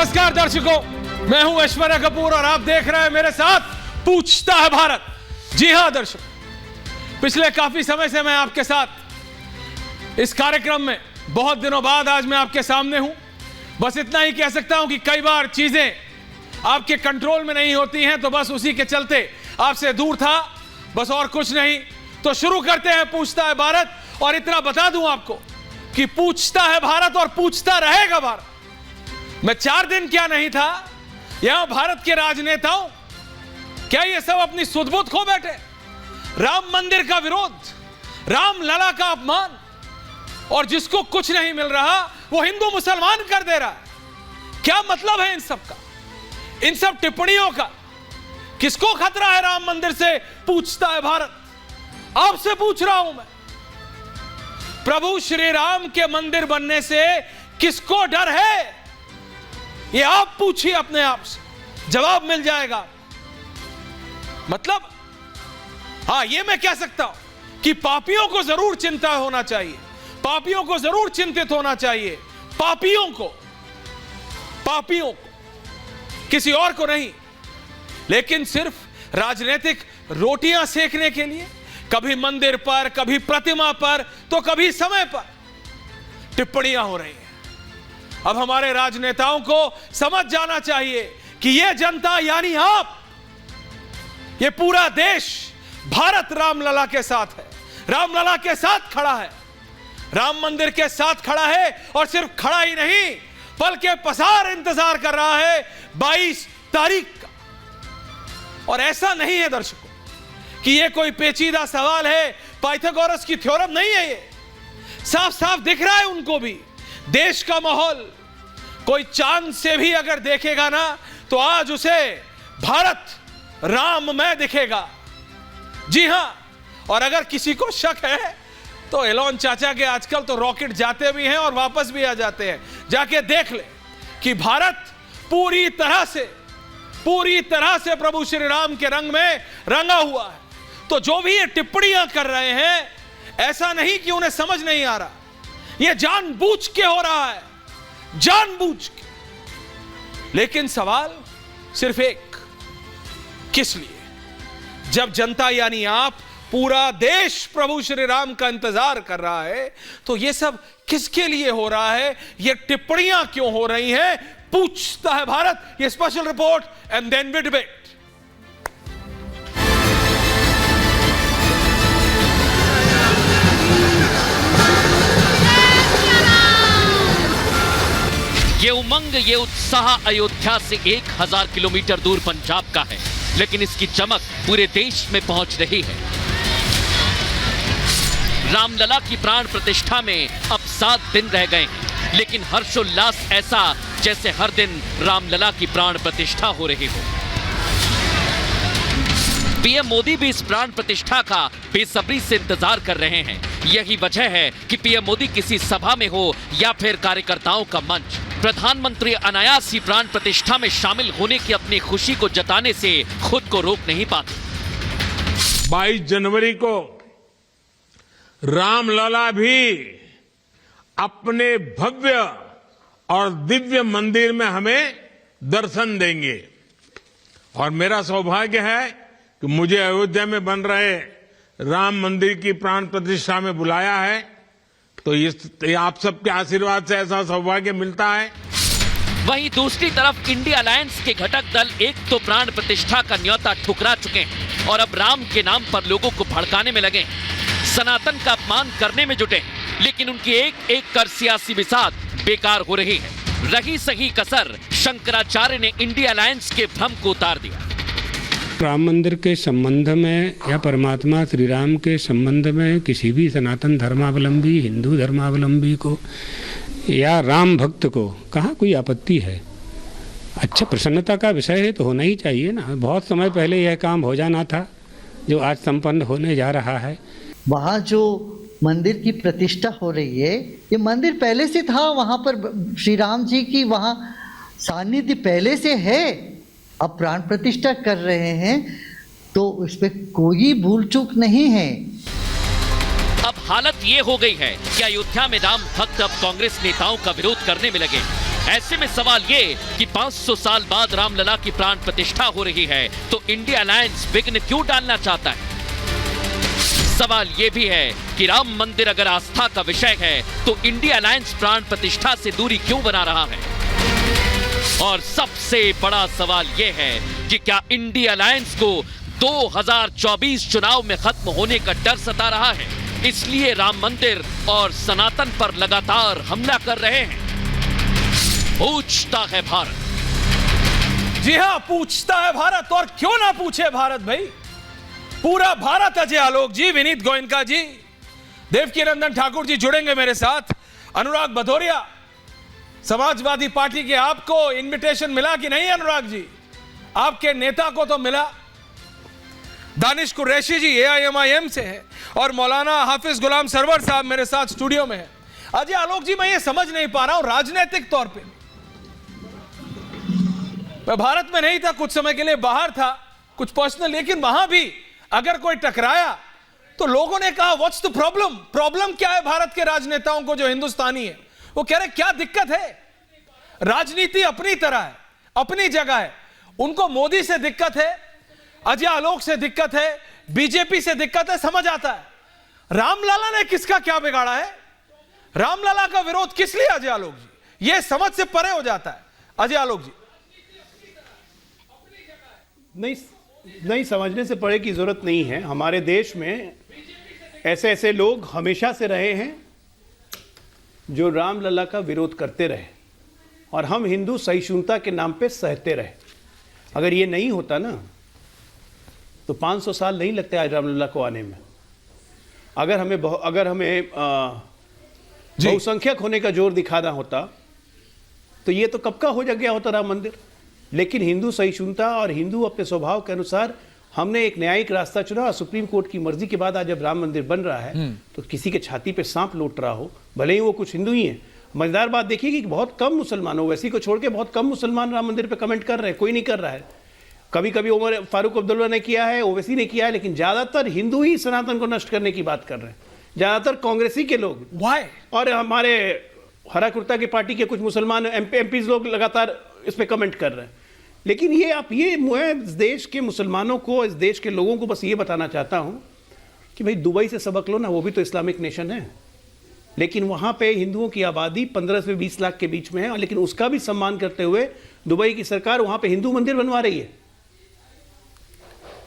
नमस्कार दर्शकों, मैं हूं ऐश्वर्या कपूर और आप देख रहे हैं मेरे साथ पूछता है भारत। जी हां दर्शक, पिछले काफी समय से मैं आपके साथ इस कार्यक्रम में, बहुत दिनों बाद आज मैं आपके सामने हूं। बस इतना ही कह सकता हूं कि कई बार चीजें आपके कंट्रोल में नहीं होती हैं, तो बस उसी के चलते आपसे दूर था, बस और कुछ नहीं। तो शुरू करते हैं पूछता है भारत। और इतना बता दूं आपको कि पूछता है भारत और पूछता रहेगा भारत। मैं 4 दिन क्या नहीं था यहां, भारत के राजनेताओं क्या ये सब अपनी सुध-बुध खो बैठे? राम मंदिर का विरोध, राम लला का अपमान, और जिसको कुछ नहीं मिल रहा वो हिंदू मुसलमान कर दे रहा है। क्या मतलब है इन सब का, इन सब टिप्पणियों का? किसको खतरा है राम मंदिर से? पूछता है भारत, आपसे पूछ रहा हूं मैं। प्रभु श्री राम के मंदिर बनने से किसको डर है? ये आप पूछिए अपने आप से, जवाब मिल जाएगा। मतलब हां, ये मैं कह सकता हूं कि पापियों को जरूर चिंता होना चाहिए, पापियों को जरूर चिंतित होना चाहिए, पापियों को, किसी और को नहीं। लेकिन सिर्फ राजनीतिक रोटियां सेकने के लिए कभी मंदिर पर, कभी प्रतिमा पर, तो कभी समय पर टिप्पणियां हो रही हैं। अब हमारे राजनेताओं को समझ जाना चाहिए कि यह जनता यानी आप, यह पूरा देश भारत रामलला के साथ है, रामलला के साथ खड़ा है, राम मंदिर के साथ खड़ा है। और सिर्फ खड़ा ही नहीं, बल्कि पसार इंतजार कर रहा है 22 तारीख का। और ऐसा नहीं है दर्शकों कि यह कोई पेचीदा सवाल है, पाइथागोरस की थ्योरम नहीं है। ये साफ साफ दिख रहा है उनको भी। देश का माहौल कोई चांद से भी अगर देखेगा ना, तो आज उसे भारत राममय दिखेगा। जी हां, और अगर किसी को शक है तो एलोन चाचा के आजकल तो रॉकेट जाते भी हैं और वापस भी आ जाते हैं। जाके देख ले कि भारत पूरी तरह से प्रभु श्री राम के रंग में रंगा हुआ है। तो जो भी ये टिप्पणियां कर रहे हैं, ऐसा नहीं कि उन्हें समझ नहीं आ रहा, ये जानबूझ के हो रहा है, जानबूझ के। लेकिन सवाल सिर्फ एक, किस लिए? जब जनता यानी आप, पूरा देश प्रभु श्री राम का इंतजार कर रहा है, तो ये सब किसके लिए हो रहा है? ये टिप्पणियां क्यों हो रही हैं? पूछता है भारत, ये special report and then we debate. ये उमंग, ये उत्साह अयोध्या से 1000 किलोमीटर दूर पंजाब का है, लेकिन इसकी चमक पूरे देश में पहुंच रही है। रामलला की प्राण प्रतिष्ठा में अब 7 दिन रह गए हैं, लेकिन हर्षोल्लास ऐसा जैसे हर दिन रामलला की प्राण प्रतिष्ठा हो रही हो। पीएम मोदी भी इस प्राण प्रतिष्ठा का बेसब्री से इंतजार कर रहे हैं। यही वजह है कि पीएम मोदी किसी सभा में हो या फिर कार्यकर्ताओं का मंच, प्रधानमंत्री अनायास ही प्राण प्रतिष्ठा में शामिल होने की अपनी खुशी को जताने से खुद को रोक नहीं पाते। 22 जनवरी को रामलला भी अपने भव्य और दिव्य मंदिर में हमें दर्शन देंगे। और मेरा सौभाग्य है कि मुझे अयोध्या में बन रहे राम मंदिर की प्राण प्रतिष्ठा में बुलाया है, तो ये आप सबके आशीर्वाद से ऐसा सौभाग्य मिलता है। वहीं दूसरी तरफ इंडिया अलायंस के घटक दल एक तो प्राण प्रतिष्ठा का न्योता ठुकरा चुके हैं और अब राम के नाम पर लोगों को भड़काने में लगे, सनातन का अपमान करने में जुटे, लेकिन उनकी एक एक कर सियासी बिसात बेकार हो रही है। रही सही कसर शंकराचार्य ने इंडिया अलायंस के भ्रम को उतार दिया। राम मंदिर के संबंध में या परमात्मा श्री राम के संबंध में किसी भी सनातन धर्मावलंबी, हिंदू धर्मावलंबी को या राम भक्त को कहाँ कोई आपत्ति है? अच्छा, प्रसन्नता का विषय है तो होना ही चाहिए ना। बहुत समय पहले यह काम हो जाना था जो आज संपन्न होने जा रहा है। वहाँ जो मंदिर की प्रतिष्ठा हो रही है, ये मंदिर पहले से था, वहाँ पर श्री राम जी की वहाँ सानिध्य पहले से है। अब प्राण प्रतिष्ठा कर रहे हैं तो इस पे कोई भूल चूक नहीं है। अब हालत ये हो गई है कि अयोध्या में राम भक्त अब कांग्रेस नेताओं का विरोध करने में लगे। ऐसे में सवाल ये कि 500 साल बाद रामलला की प्राण प्रतिष्ठा हो रही है तो इंडिया अलायंस विघ्न क्यों डालना चाहता है? सवाल ये भी है कि राम मंदिर अगर आस्था का विषय है तो इंडिया अलायंस प्राण प्रतिष्ठा से दूरी क्यों बना रहा है? और सबसे बड़ा सवाल यह है कि क्या इंडिया अलायंस को 2024 चुनाव में खत्म होने का डर सता रहा है, इसलिए राम मंदिर और सनातन पर लगातार हमला कर रहे हैं? पूछता है भारत। जी हां, पूछता है भारत। और क्यों ना पूछे भारत भाई, पूरा भारत। अजय आलोक जी, विनीत गोयनका जी, देवकी नंदन ठाकुर जी जुड़ेंगे मेरे साथ, अनुराग भदौरिया, समाजवादी पार्टी के आपको इनविटेशन मिला कि नहीं अनुराग जी? आपके नेता को तो मिला। दानिश कुरैशी जी AIMIM से है और मौलाना हाफिज गुलाम सरवर साहब मेरे साथ स्टूडियो में है। अजय आलोक जी, मैं ये समझ नहीं पा रहा हूं राजनीतिक तौर पे, मैं भारत में नहीं था, कुछ समय के लिए बाहर था, कुछ पर्सनल, लेकिन वहां भी अगर कोई टकराया तो लोगों ने कहा व्हाट्स द प्रॉब्लम? प्रॉब्लम क्या है भारत के राजनेताओं को जो हिंदुस्तानी है? वो कह रहे क्या दिक्कत है? राजनीति अपनी तरह है, अपनी जगह है। उनको मोदी से दिक्कत है, अजय आलोक से दिक्कत है, बीजेपी से दिक्कत है, समझ आता है। रामलला ने किसका क्या बिगाड़ा है? रामलला का विरोध किस लिए अजय आलोक जी? यह समझ से परे हो जाता है अजय आलोक जी। नहीं, समझने से परे की जरूरत नहीं है। हमारे देश में ऐसे ऐसे लोग हमेशा से रहे हैं जो रामलला का विरोध करते रहे और हम हिंदू सहिष्णुता के नाम पे सहते रहे। अगर ये नहीं होता ना तो 500 साल नहीं लगते आज रामलला को आने में। अगर हमें बहुसंख्यक होने का जोर दिखाना होता तो ये तो कब का हो गया होता राम मंदिर। लेकिन हिंदू सहिष्णुता और हिंदू अपने स्वभाव के अनुसार हमने एक न्यायिक रास्ता चुना और सुप्रीम कोर्ट की मर्जी के बाद आज जब राम मंदिर बन रहा है तो किसी के छाती पे सांप लौट रहा हो, भले ही वो कुछ हिंदू ही हैं। मजेदार बात देखिए कि बहुत कम मुसलमान, ओवैसी को छोड़ के बहुत कम मुसलमान राम मंदिर पे कमेंट कर रहे हैं, कोई नहीं कर रहा है। कभी कभी उमर फारूक अब्दुल्ला ने किया है, ओवैसी ने किया है, लेकिन ज्यादातर हिंदू ही सनातन को नष्ट करने की बात कर रहे हैं, ज्यादातर कांग्रेसी के लोग। Why? और हमारे हरा कुर्ता की पार्टी के कुछ मुसलमान एमपीज लोग लगातार इस पे कमेंट कर रहे हैं। लेकिन मैं इस देश के मुसलमानों को, इस देश के लोगों को बस ये बताना चाहता हूं कि भाई दुबई से सबक लो ना, वो भी तो इस्लामिक नेशन है, लेकिन वहां पे हिंदुओं की आबादी 15 से 20 लाख के बीच में है, लेकिन उसका भी सम्मान करते हुए दुबई की सरकार वहां पे हिंदू मंदिर बनवा रही है।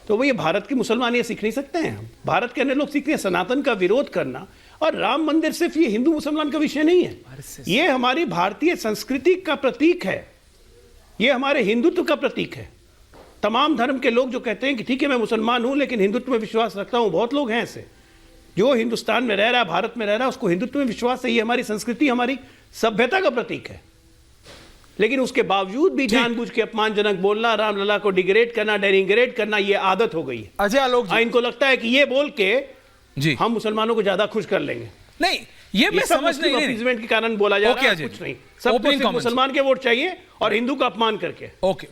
तो वो ये भारत के मुसलमान ये सीख नहीं सकते हैं? भारत के अन्य लोग सीखते हैं सनातन का विरोध करना। और राम मंदिर सिर्फ ये हिंदू मुसलमान का विषय नहीं है, ये हमारी भारतीय संस्कृति का प्रतीक है, ये हमारे हिंदुत्व का प्रतीक है। तमाम धर्म के लोग जो कहते हैं कि ठीक है मैं मुसलमान हूं लेकिन हिंदुत्व में विश्वास रखता हूं, बहुत लोग हैं ऐसे। जो हिंदुस्तान में रह रहा है, भारत में रह रहा है, उसको हिंदुत्व में विश्वास है, ये हमारी संस्कृति, हमारी सभ्यता का प्रतीक है। लेकिन उसके बावजूद भी जानबूझ के अपमानजनक बोलना, रामलला को डिग्रेड करना, डेनिग्रेट करना, ये आदत हो गई है अजय आलोक जी। इनको लगता है कि ये बोल के जी हम मुसलमानों को ज्यादा खुश कर लेंगे। नहीं, ये मैं समझ नहीं अपीजमेंट के कारण बोला जा रहा है, कुछ नहीं। सबको सिर्फ मुसलमान के वोट चाहिए और हिंदू का अपमान करके। ओके।